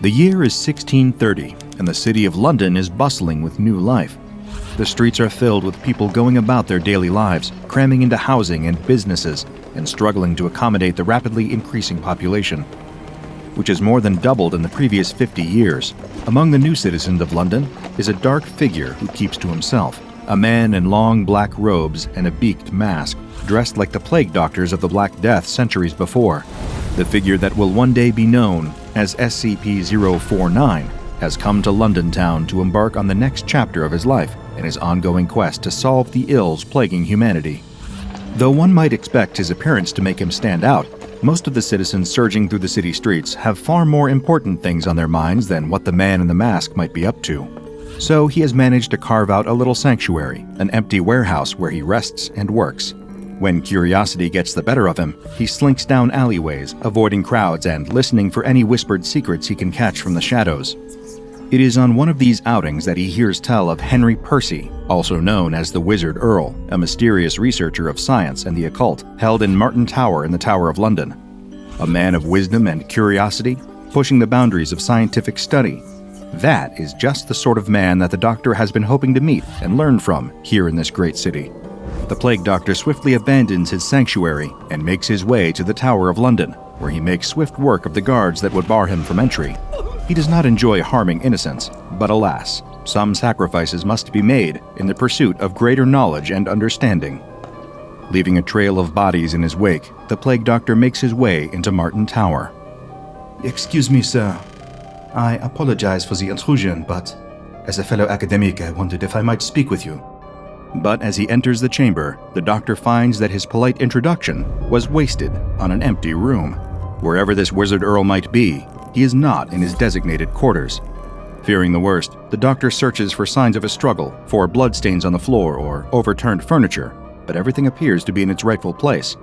The year is 1630, and the city of London is bustling with new life. The streets are filled with people going about their daily lives, cramming into housing and businesses, and struggling to accommodate the rapidly increasing population, which has more than doubled in the previous 50 years. Among the new citizens of London is a dark figure who keeps to himself, a man in long black robes and a beaked mask, dressed like the plague doctors of the Black Death centuries before. The figure that will one day be known as SCP-049 has come to London town to embark on the next chapter of his life in his ongoing quest to solve the ills plaguing humanity. Though one might expect his appearance to make him stand out, most of the citizens surging through the city streets have far more important things on their minds than what the man in the mask might be up to. So he has managed to carve out a little sanctuary, an empty warehouse where he rests and works. When curiosity gets the better of him, he slinks down alleyways, avoiding crowds and listening for any whispered secrets he can catch from the shadows. It is on one of these outings that he hears tell of Henry Percy, also known as the Wizard Earl, a mysterious researcher of science and the occult, held in Martin Tower in the Tower of London. A man of wisdom and curiosity, pushing the boundaries of scientific study. That is just the sort of man that the Doctor has been hoping to meet and learn from here in this great city. The Plague Doctor swiftly abandons his sanctuary and makes his way to the Tower of London, where he makes swift work of the guards that would bar him from entry. He does not enjoy harming innocents, but alas, some sacrifices must be made in the pursuit of greater knowledge and understanding. Leaving a trail of bodies in his wake, the Plague Doctor makes his way into Martin Tower. Excuse me, sir. I apologize for the intrusion, but as a fellow academic, I wondered if I might speak with you. But as he enters the chamber, the Doctor finds that his polite introduction was wasted on an empty room. Wherever this Wizard Earl might be, he is not in his designated quarters. Fearing the worst, the Doctor searches for signs of a struggle, for bloodstains on the floor or overturned furniture, but everything appears to be in its rightful place.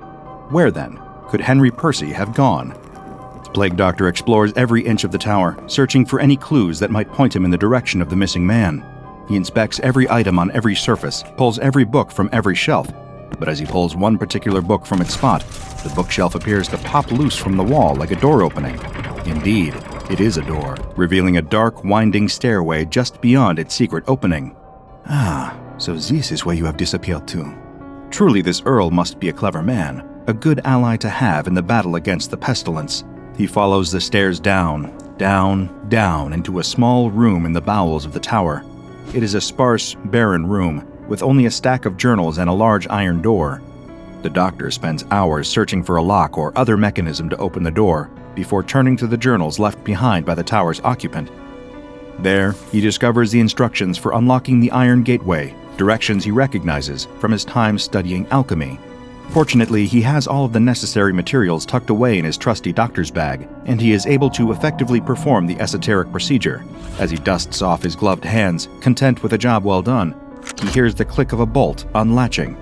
Where then could Henry Percy have gone? The Plague Doctor explores every inch of the tower, searching for any clues that might point him in the direction of the missing man. He inspects every item on every surface, pulls every book from every shelf, but as he pulls one particular book from its spot, the bookshelf appears to pop loose from the wall like a door opening. Indeed, it is a door, revealing a dark, winding stairway just beyond its secret opening. Ah, so this is where you have disappeared to. Truly, this Earl must be a clever man, a good ally to have in the battle against the Pestilence. He follows the stairs down, down into a small room in the bowels of the tower. It is a sparse, barren room, with only a stack of journals and a large iron door. The Doctor spends hours searching for a lock or other mechanism to open the door, before turning to the journals left behind by the tower's occupant. There, he discovers the instructions for unlocking the iron gateway, directions he recognizes from his time studying alchemy. Fortunately, he has all of the necessary materials tucked away in his trusty doctor's bag, and he is able to effectively perform the esoteric procedure. As he dusts off his gloved hands, content with a job well done, he hears the click of a bolt unlatching,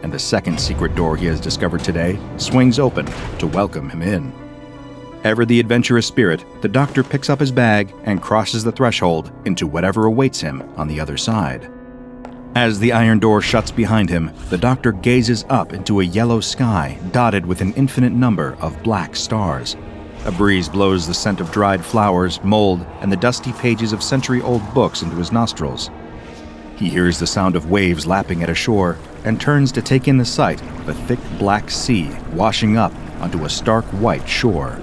and the second secret door he has discovered today swings open to welcome him in. Ever the adventurous spirit, the Doctor picks up his bag and crosses the threshold into whatever awaits him on the other side. As the iron door shuts behind him, the Doctor gazes up into a yellow sky dotted with an infinite number of black stars. A breeze blows the scent of dried flowers, mold, and the dusty pages of century-old books into his nostrils. He hears the sound of waves lapping at a shore and turns to take in the sight of a thick black sea washing up onto a stark white shore.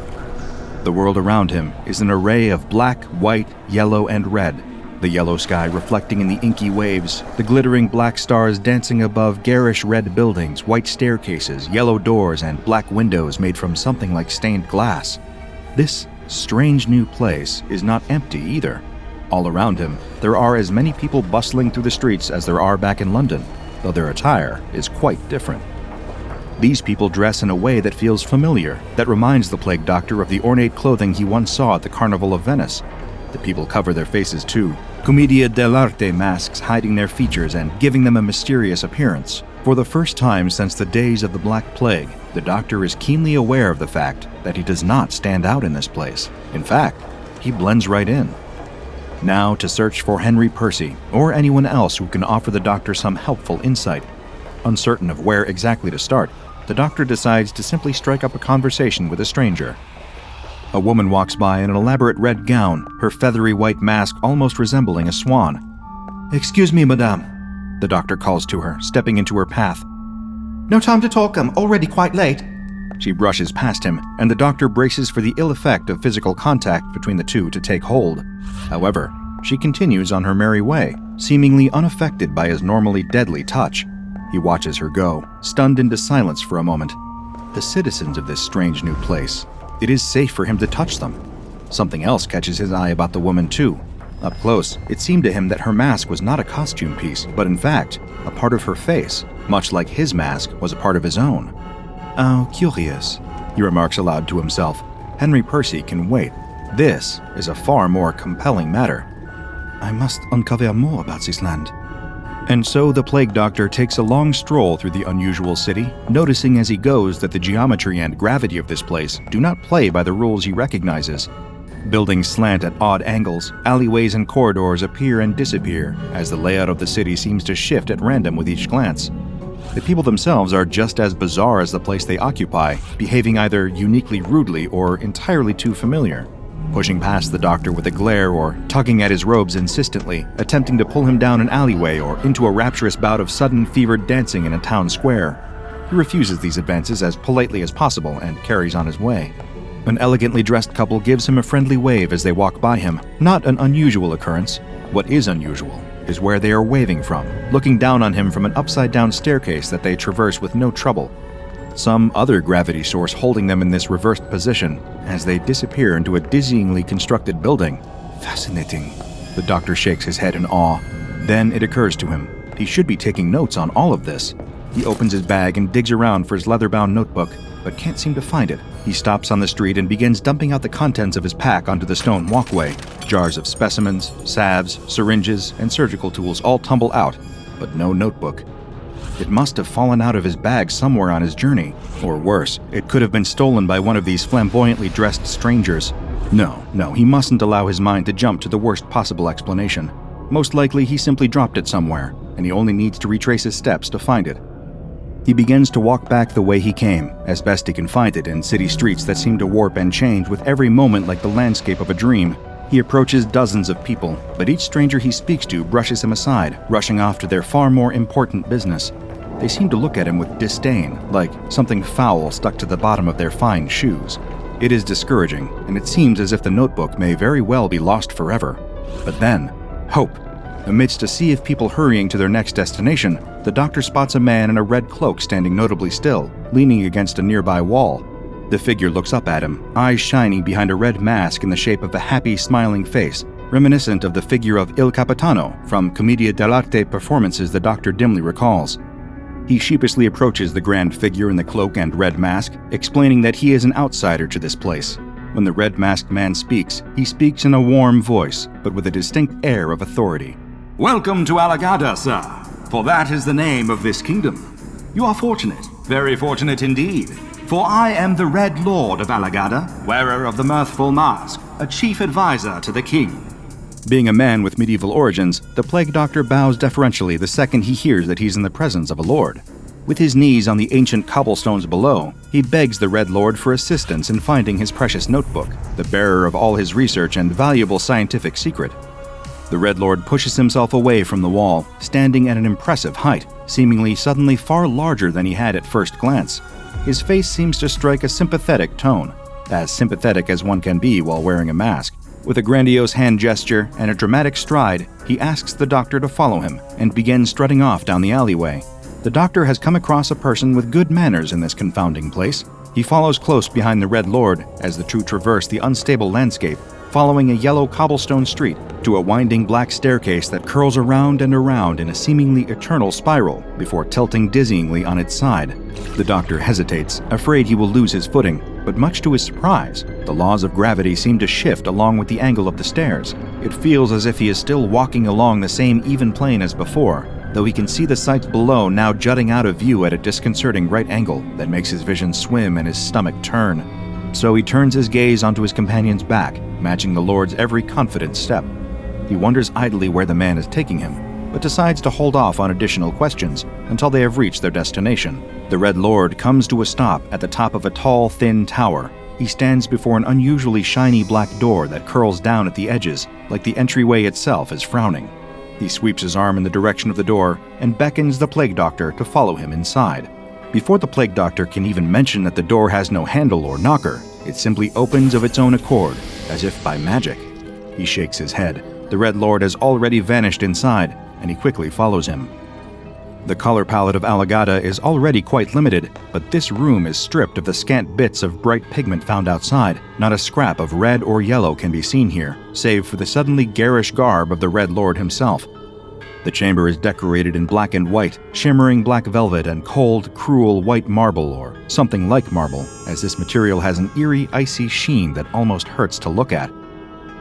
The world around him is an array of black, white, yellow, and red, the yellow sky reflecting in the inky waves, the glittering black stars dancing above garish red buildings, white staircases, yellow doors, and black windows made from something like stained glass. This strange new place is not empty either. All around him, there are as many people bustling through the streets as there are back in London, though their attire is quite different. These people dress in a way that feels familiar, that reminds the Plague Doctor of the ornate clothing he once saw at the Carnival of Venice. The people cover their faces too, commedia dell'arte masks hiding their features and giving them a mysterious appearance. For the first time since the days of the Black Plague, the Doctor is keenly aware of the fact that he does not stand out in this place. In fact, he blends right in. Now to search for Henry Percy, or anyone else who can offer the Doctor some helpful insight. Uncertain of where exactly to start, the Doctor decides to simply strike up a conversation with a stranger. A woman walks by in an elaborate red gown, her feathery white mask almost resembling a swan. "Excuse me, madame," the doctor calls to her, stepping into her path. "No time to talk, I'm already quite late." She brushes past him, and the doctor braces for the ill effect of physical contact between the two to take hold. However, she continues on her merry way, seemingly unaffected by his normally deadly touch. He watches her go, stunned into silence for a moment. The citizens of this strange new place. It is safe for him to touch them. Something else catches his eye about the woman too. Up close, it seemed to him that her mask was not a costume piece, but in fact, a part of her face, much like his mask was a part of his own. "How curious," he remarks aloud to himself. Henry Percy can wait. This is a far more compelling matter. "I must uncover more about this land." And so the plague doctor takes a long stroll through the unusual city, noticing as he goes that the geometry and gravity of this place do not play by the rules he recognizes. Buildings slant at odd angles, alleyways and corridors appear and disappear, as the layout of the city seems to shift at random with each glance. The people themselves are just as bizarre as the place they occupy, behaving either uniquely rudely or entirely too familiar. Pushing past the doctor with a glare or tugging at his robes insistently, attempting to pull him down an alleyway or into a rapturous bout of sudden fevered dancing in a town square. He refuses these advances as politely as possible and carries on his way. An elegantly dressed couple gives him a friendly wave as they walk by him, not an unusual occurrence. What is unusual is where they are waving from, looking down on him from an upside-down staircase that they traverse with no trouble. Some other gravity source holding them in this reversed position as they disappear into a dizzyingly constructed building. "Fascinating." The doctor shakes his head in awe. Then it occurs to him. He should be taking notes on all of this. He opens his bag and digs around for his leather-bound notebook, but can't seem to find it. He stops on the street and begins dumping out the contents of his pack onto the stone walkway. Jars of specimens, salves, syringes, and surgical tools all tumble out, but no notebook. It must have fallen out of his bag somewhere on his journey. Or worse, it could have been stolen by one of these flamboyantly dressed strangers. No, he mustn't allow his mind to jump to the worst possible explanation. Most likely he simply dropped it somewhere, and he only needs to retrace his steps to find it. He begins to walk back the way he came, as best he can find it in city streets that seem to warp and change with every moment like the landscape of a dream. He approaches dozens of people, but each stranger he speaks to brushes him aside, rushing off to their far more important business. They seem to look at him with disdain, like something foul stuck to the bottom of their fine shoes. It is discouraging, and it seems as if the notebook may very well be lost forever. But then, hope. Amidst a sea of people hurrying to their next destination, the doctor spots a man in a red cloak standing notably still, leaning against a nearby wall. The figure looks up at him, eyes shining behind a red mask in the shape of a happy, smiling face, reminiscent of the figure of Il Capitano from Commedia dell'arte performances the doctor dimly recalls. He sheepishly approaches the grand figure in the cloak and red mask, explaining that he is an outsider to this place. When the red-masked man speaks, he speaks in a warm voice, but with a distinct air of authority. "Welcome to Alagada, sir, for that is the name of this kingdom. You are fortunate, very fortunate indeed, for I am the Red Lord of Alagada, wearer of the mirthful mask, a chief advisor to the king." Being a man with medieval origins, the plague doctor bows deferentially the second he hears that he's in the presence of a lord. With his knees on the ancient cobblestones below, he begs the Red Lord for assistance in finding his precious notebook, the bearer of all his research and valuable scientific secret. The Red Lord pushes himself away from the wall, standing at an impressive height, seemingly suddenly far larger than he had at first glance. His face seems to strike a sympathetic tone, as sympathetic as one can be while wearing a mask. With a grandiose hand gesture and a dramatic stride, he asks the doctor to follow him and begins strutting off down the alleyway. The doctor has come across a person with good manners in this confounding place. He follows close behind the Red Lord as the two traverse the unstable landscape, following a yellow cobblestone street to a winding black staircase that curls around and around in a seemingly eternal spiral before tilting dizzyingly on its side. The doctor hesitates, afraid he will lose his footing, but much to his surprise, the laws of gravity seem to shift along with the angle of the stairs. It feels as if he is still walking along the same even plane as before, though he can see the sights below now jutting out of view at a disconcerting right angle that makes his vision swim and his stomach turn. So he turns his gaze onto his companion's back, matching the Lord's every confident step. He wonders idly where the man is taking him, but decides to hold off on additional questions until they have reached their destination. The Red Lord comes to a stop at the top of a tall, thin tower. He stands before an unusually shiny black door that curls down at the edges, like the entryway itself is frowning. He sweeps his arm in the direction of the door and beckons the plague doctor to follow him inside. Before the plague doctor can even mention that the door has no handle or knocker, it simply opens of its own accord, as if by magic. He shakes his head. The Red Lord has already vanished inside, and he quickly follows him. The color palette of Alagada is already quite limited, but this room is stripped of the scant bits of bright pigment found outside. Not a scrap of red or yellow can be seen here, save for the suddenly garish garb of the Red Lord himself. The chamber is decorated in black and white, shimmering black velvet and cold, cruel white marble or something like marble, as this material has an eerie, icy sheen that almost hurts to look at.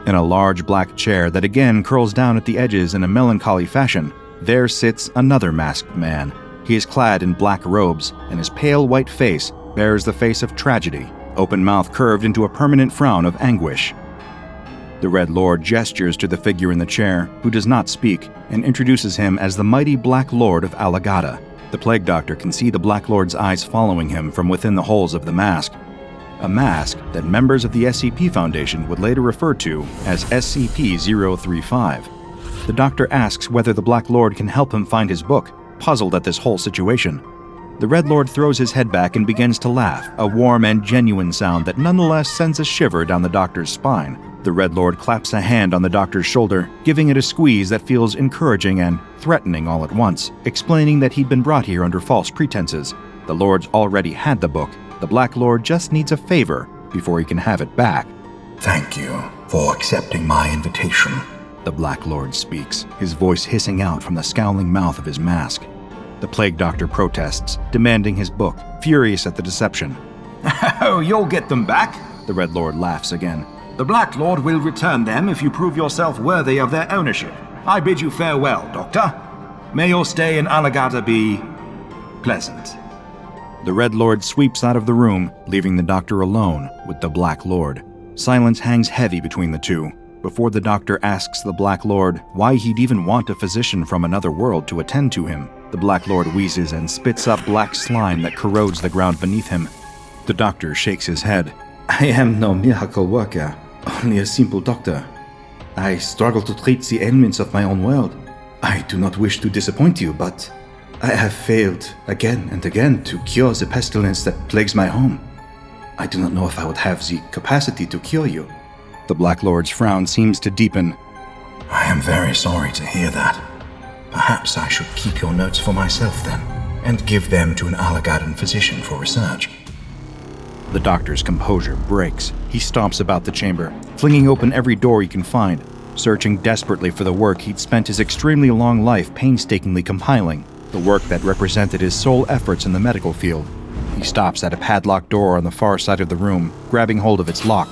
In a large black chair that again curls down at the edges in a melancholy fashion, there sits another masked man. He is clad in black robes, and his pale white face bears the face of tragedy, open mouth curved into a permanent frown of anguish. The Red Lord gestures to the figure in the chair, who does not speak, and introduces him as the mighty Black Lord of Alagada. The Plague Doctor can see the Black Lord's eyes following him from within the holes of the mask. A mask that members of the SCP Foundation would later refer to as SCP-035. The Doctor asks whether the Black Lord can help him find his book, puzzled at this whole situation. The Red Lord throws his head back and begins to laugh, a warm and genuine sound that nonetheless sends a shiver down the Doctor's spine. The Red Lord claps a hand on the Doctor's shoulder, giving it a squeeze that feels encouraging and threatening all at once, explaining that he'd been brought here under false pretenses. The Lord's already had the book. The Black Lord just needs a favor before he can have it back. Thank you for accepting my invitation. The Black Lord speaks, his voice hissing out from the scowling mouth of his mask. The Plague Doctor protests, demanding his book, furious at the deception. Oh, you'll get them back. The Red Lord laughs again. The Black Lord will return them if you prove yourself worthy of their ownership. I bid you farewell, Doctor. May your stay in Alagada be pleasant. The Red Lord sweeps out of the room, leaving the Doctor alone with the Black Lord. Silence hangs heavy between the two, before the Doctor asks the Black Lord why he'd even want a physician from another world to attend to him. The Black Lord wheezes and spits up black slime that corrodes the ground beneath him. The Doctor shakes his head. I am no miracle worker, only a simple doctor. I struggle to treat the ailments of my own world. I do not wish to disappoint you, but I have failed again and again to cure the pestilence that plagues my home. I do not know if I would have the capacity to cure you. The Black Lord's frown seems to deepen. I am very sorry to hear that. Perhaps I should keep your notes for myself then, and give them to an Alagadan physician for research. The Doctor's composure breaks. He stomps about the chamber, flinging open every door he can find, searching desperately for the work he'd spent his extremely long life painstakingly compiling, the work that represented his sole efforts in the medical field. He stops at a padlocked door on the far side of the room, grabbing hold of its lock.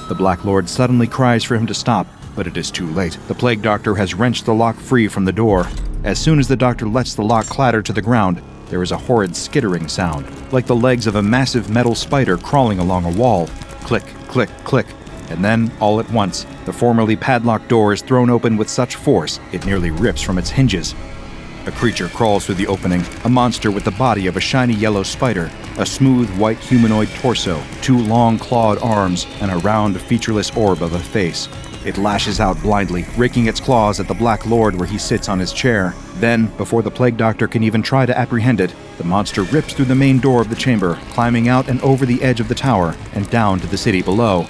The Black Lord suddenly cries for him to stop, but it is too late. The Plague Doctor has wrenched the lock free from the door. As soon as the Doctor lets the lock clatter to the ground, there is a horrid skittering sound, like the legs of a massive metal spider crawling along a wall. Click, click, click. And then, all at once, the formerly padlocked door is thrown open with such force it nearly rips from its hinges. A creature crawls through the opening, a monster with the body of a shiny yellow spider, a smooth white humanoid torso, 2 long clawed arms, and a round, featureless orb of a face. It lashes out blindly, raking its claws at the Black Lord where he sits on his chair. Then, before the Plague Doctor can even try to apprehend it, the monster rips through the main door of the chamber, climbing out and over the edge of the tower, and down to the city below.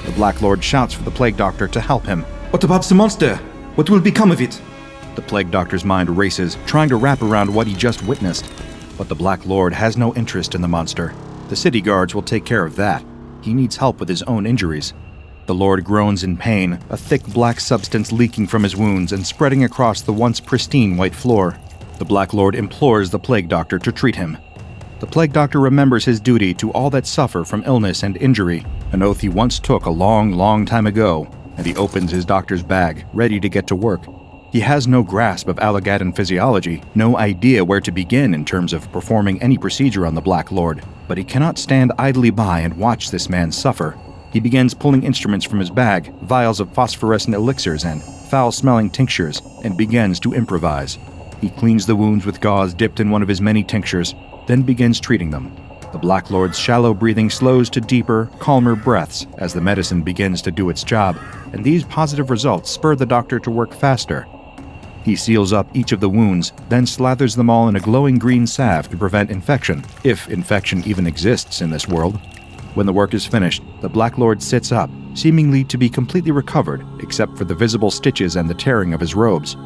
The Black Lord shouts for the Plague Doctor to help him. What about the monster? What will become of it? The Plague Doctor's mind races, trying to wrap around what he just witnessed. But the Black Lord has no interest in the monster. The city guards will take care of that. He needs help with his own injuries. The Lord groans in pain, a thick black substance leaking from his wounds and spreading across the once pristine white floor. The Black Lord implores the Plague Doctor to treat him. The Plague Doctor remembers his duty to all that suffer from illness and injury, an oath he once took a long, long time ago, and he opens his doctor's bag, ready to get to work. He has no grasp of Alagadan physiology, no idea where to begin in terms of performing any procedure on the Black Lord, but he cannot stand idly by and watch this man suffer. He begins pulling instruments from his bag, vials of phosphorescent elixirs and foul-smelling tinctures, and begins to improvise. He cleans the wounds with gauze dipped in one of his many tinctures, then begins treating them. The Black Lord's shallow breathing slows to deeper, calmer breaths as the medicine begins to do its job, and these positive results spur the doctor to work faster. He seals up each of the wounds, then slathers them all in a glowing green salve to prevent infection, if infection even exists in this world. When the work is finished, the Black Lord sits up, seemingly to be completely recovered, except for the visible stitches and the tearing of his robes.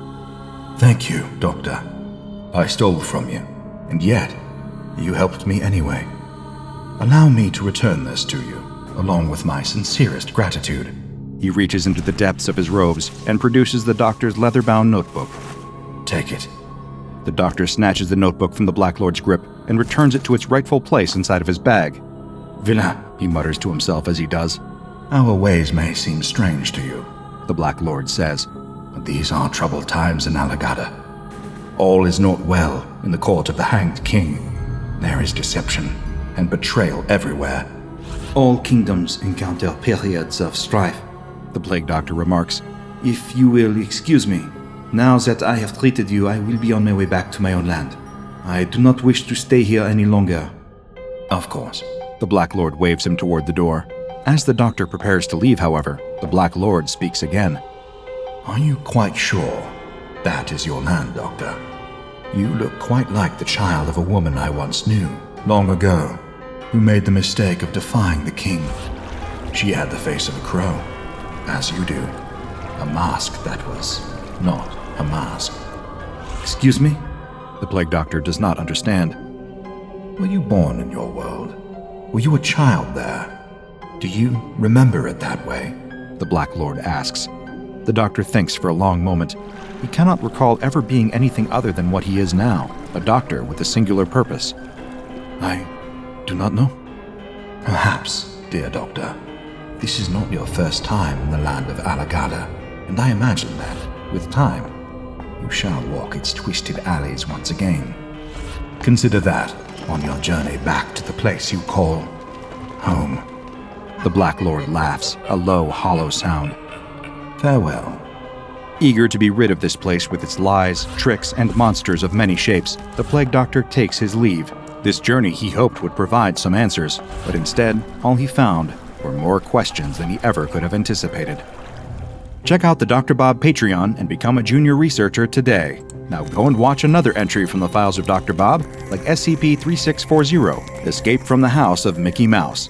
Thank you, Doctor. I stole from you, and yet you helped me anyway. Allow me to return this to you, along with my sincerest gratitude. He reaches into the depths of his robes and produces the doctor's leather-bound notebook. Take it. The doctor snatches the notebook from the Black Lord's grip and returns it to its rightful place inside of his bag. Villain, He mutters to himself as he does. our ways may seem strange to you, The Black Lord says. but these are troubled times in Alagada. All is not well in the court of the Hanged King. There is deception and betrayal everywhere. All kingdoms encounter periods of strife. The Plague Doctor remarks. If you will excuse me, now that I have treated you, I will be on my way back to my own land. I do not wish to stay here any longer. Of course. The Black Lord waves him toward the door. As the doctor prepares to leave, however, the Black Lord speaks again. Are you quite sure that is your land, Doctor? You look quite like the child of a woman I once knew, long ago, who made the mistake of defying the king. She had the face of a crow, as you do. A mask that was not a mask. Excuse me? The Plague Doctor does not understand. Were you born in your world? Were you a child there? Do you remember it that way? The Black Lord asks. The doctor thinks for a long moment. He cannot recall ever being anything other than what he is now, a doctor with a singular purpose. I do not know. Perhaps, dear Doctor, this is not your first time in the land of Alagada, and I imagine that, with time, you shall walk its twisted alleys once again. Consider that on your journey back to the place you call home. The Black Lord laughs, a low, hollow sound. Farewell. Eager to be rid of this place with its lies, tricks, and monsters of many shapes, the Plague Doctor takes his leave. This journey he hoped would provide some answers, but instead, all he found were more questions than he ever could have anticipated. Check out the DrBob Patreon and become a junior researcher today. Now go and watch another entry from the files of DrBob, like SCP-3640, Escape from the House of Mickey Mouse.